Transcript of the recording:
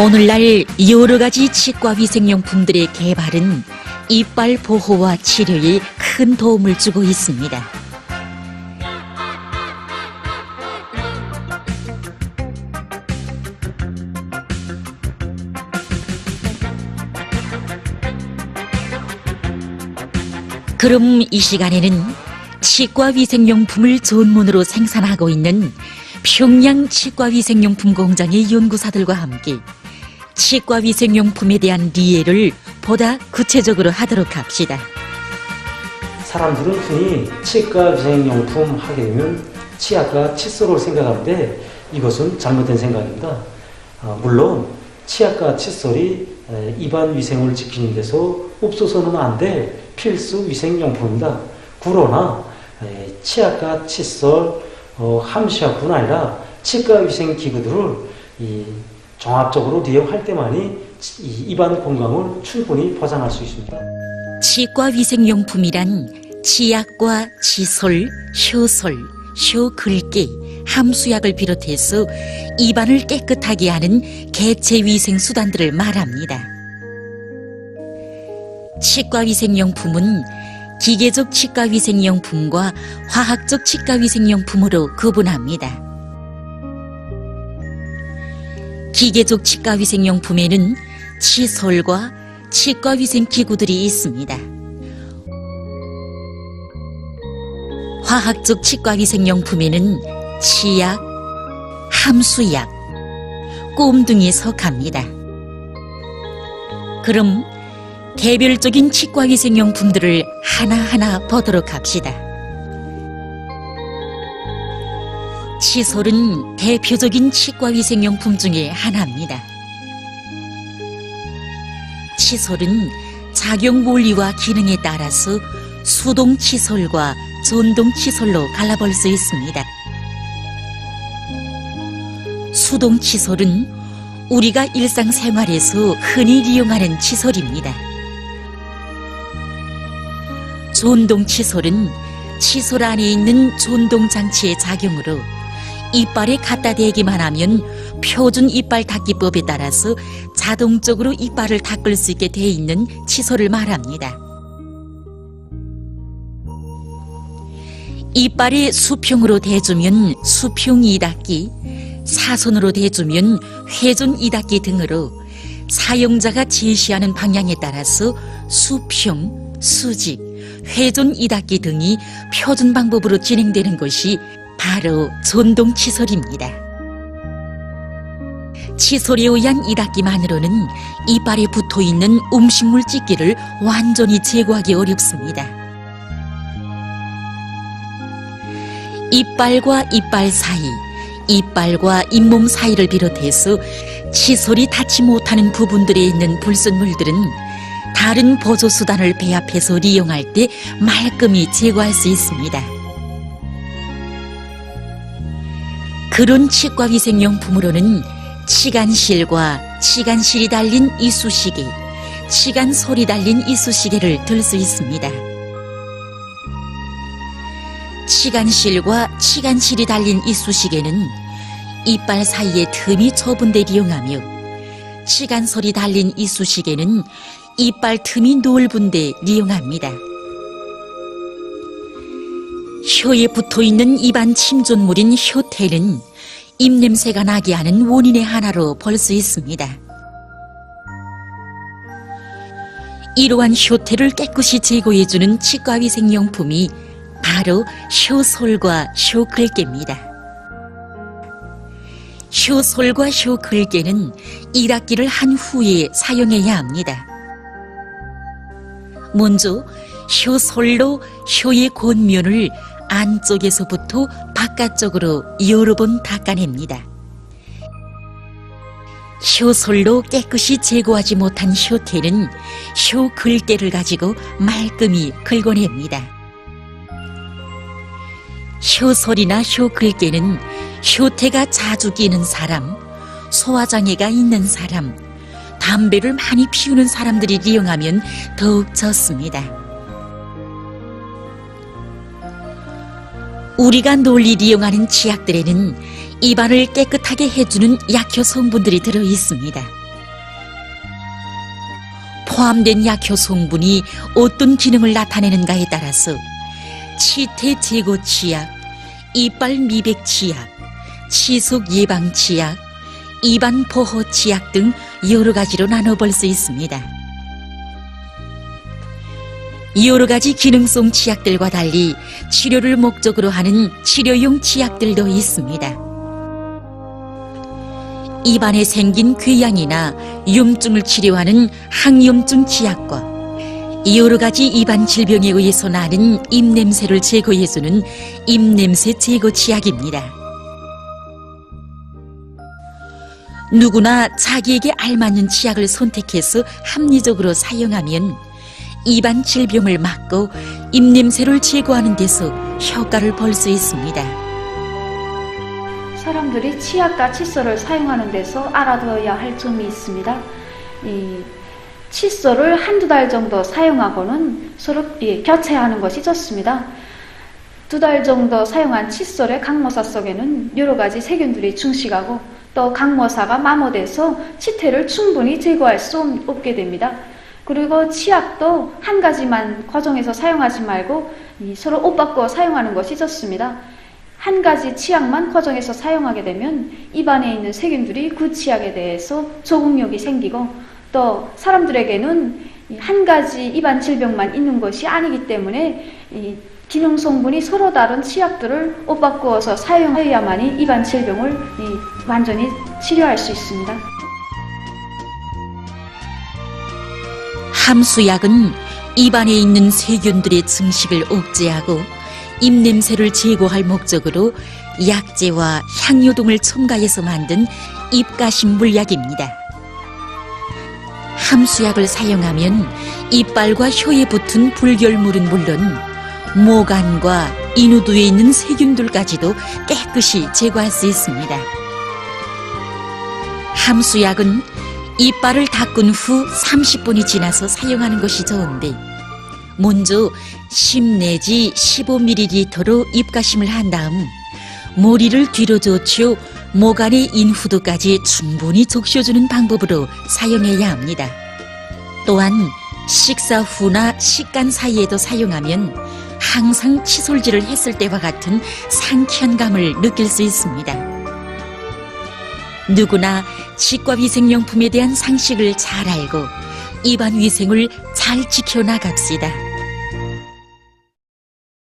오늘날 여러 가지 치과 위생용품들의 개발은 이빨 보호와 치료에 큰 도움을 주고 있습니다. 그럼 이 시간에는 치과 위생용품을 전문으로 생산하고 있는 평양 치과 위생용품 공장의 연구사들과 함께 치과 위생용품에 대한 이해를 보다 구체적으로 하도록 합시다. 사람들은 흔히 치과 위생용품 하게 되면 치약과 칫솔을 생각하는데 이것은 잘못된 생각입니다. 물론 치약과 칫솔이 입안 위생을 지키는 데서 없어서는 안 될 필수 위생용품입니다. 그러나 치약과 칫솔, 함시약뿐 아니라 치과 위생 기구들을 종합적으로利用할 때만이 입안 건강을 충분히 보장할 수 있습니다. 치과 위생용품이란 치약과 칫솔, 효솔, 효글개, 함수약을 비롯해서 입안을 깨끗하게 하는 개체 위생 수단들을 말합니다. 치과 위생용품은 기계적 치과 위생용품과 화학적 치과 위생용품으로 구분합니다. 기계적 치과 위생용품에는 칫솔과 치과 위생 기구들이 있습니다. 화학적 치과 위생용품에는 치약, 함수약, 꼼 등이 속합니다. 그럼 개별적인 치과 위생용품들을 하나하나 보도록 합시다. 칫솔은 대표적인 치과 위생용품 중에 하나입니다. 칫솔은 작용 원리와 기능에 따라서 수동 칫솔과 전동 칫솔로 갈라볼 수 있습니다. 수동 칫솔은 우리가 일상생활에서 흔히 이용하는 칫솔입니다. 전동 칫솔은 칫솔 안에 있는 전동 장치의 작용으로 이빨에 갖다 대기만 하면 표준 이빨 닦기법에 따라서 자동적으로 이빨을 닦을 수 있게 되어 있는 칫솔을 말합니다. 이빨에 수평으로 대주면 수평 이닦기, 사선으로 대주면 회전 이닦기 등으로 사용자가 제시하는 방향에 따라서 수평, 수직, 회전 이닦기 등이 표준 방법으로 진행되는 것이 바로 전동 칫솔입니다. 칫솔에 의한 이닦기만으로는 이빨에 붙어있는 음식물 찢기를 완전히 제거하기 어렵습니다. 이빨과 이빨 사이, 이빨과 잇몸 사이를 비롯해서 칫솔이 닿지 못하는 부분들에 있는 불순물들은 다른 보조수단을 배합해서 이용할 때 말끔히 제거할 수 있습니다. 그런 치과 위생용품으로는 치간실과 치간실이 달린 이쑤시개, 치간솔이 달린 이쑤시개를 들 수 있습니다. 치간실과 치간실이 달린 이쑤시개는 이빨 사이에 틈이 좁은 데 이용하며 치간솔이 달린 이쑤시개는 이빨 틈이 넓은 데 이용합니다. 혀에 붙어있는 입안 침전물인 혀태는 입냄새가 나게 하는 원인의 하나로 볼 수 있습니다. 이러한 혀태를 깨끗이 제거해주는 치과위생용품이 바로 효솔과 효글개입니다. 효솔과 효글개는 이닦기를 한 후에 사용해야 합니다. 먼저 효솔로 혀의 곤면을 안쪽에서부터 바깥쪽으로 여러 번 닦아냅니다. 효솔로 깨끗이 제거하지 못한 혀태는 효글개를 가지고 말끔히 긁어냅니다. 효솔이나 효글개는 혀태가 자주 끼는 사람, 소화장애가 있는 사람, 담배를 많이 피우는 사람들이 이용하면 더욱 좋습니다. 우리가 널리 이용하는 치약들에는 입안을 깨끗하게 해주는 약효 성분들이 들어있습니다. 포함된 약효 성분이 어떤 기능을 나타내는가에 따라서 치태 제거 치약, 이빨 미백 치약, 치속 예방 치약, 입안 보호 치약 등 여러 가지로 나눠볼 수 있습니다. 여러 가지 기능성 치약들과 달리 치료를 목적으로 하는 치료용 치약들도 있습니다. 입안에 생긴 궤양이나 염증을 치료하는 항염증 치약과 여러 가지 입안 질병에 의해서 나는 입냄새를 제거해주는 입냄새 제거 치약입니다. 누구나 자기에게 알맞는 치약을 선택해서 합리적으로 사용하면 입안 질병을 막고 입냄새를 제거하는 데서 효과를 볼 수 있습니다. 사람들이 치약과 칫솔을 사용하는 데서 알아두어야 할 점이 있습니다. 이 칫솔을 한두 달 정도 사용하고는 서로 교체하는 것이 좋습니다. 2달 정도 사용한 칫솔의 강모사 속에는 여러 가지 세균들이 증식하고 또 강모사가 마모돼서 치태를 충분히 제거할 수 없게 됩니다. 그리고 치약도 한 가지만 과정해서 사용하지 말고 서로 옷 바꿔 사용하는 것이 좋습니다. 한 가지 치약만 과정해서 사용하게 되면 입안에 있는 세균들이 그 치약에 대해서 적응력이 생기고 또 사람들에게는 한 가지 입안 질병만 있는 것이 아니기 때문에 이 기능 성분이 서로 다른 치약들을 옷 바꾸어서 사용해야만이 입안 질병을 완전히 치료할 수 있습니다. 함수약은 입안에 있는 세균들의 증식을 억제하고 입냄새를 제거할 목적으로 약재와 향료 등을 첨가해서 만든 입가심 물약입니다. 함수약을 사용하면 이빨과 혀에 붙은 불결물은 물론 모간과 인후두에 있는 세균들까지도 깨끗이 제거할 수 있습니다. 함수약은 이빨을 닦은 후 30분이 지나서 사용하는 것이 좋은데 먼저 10 내지 15ml로 입가심을 한 다음 머리를 뒤로 젖혀 모간의 인후두까지 충분히 적셔주는 방법으로 사용해야 합니다. 또한 식사 후나 식간 사이에도 사용하면 항상 칫솔질을 했을 때와 같은 상쾌한 감을 느낄 수 있습니다. 누구나 치과위생용품에 대한 상식을 잘 알고 입안 위생을 잘 지켜나갑시다.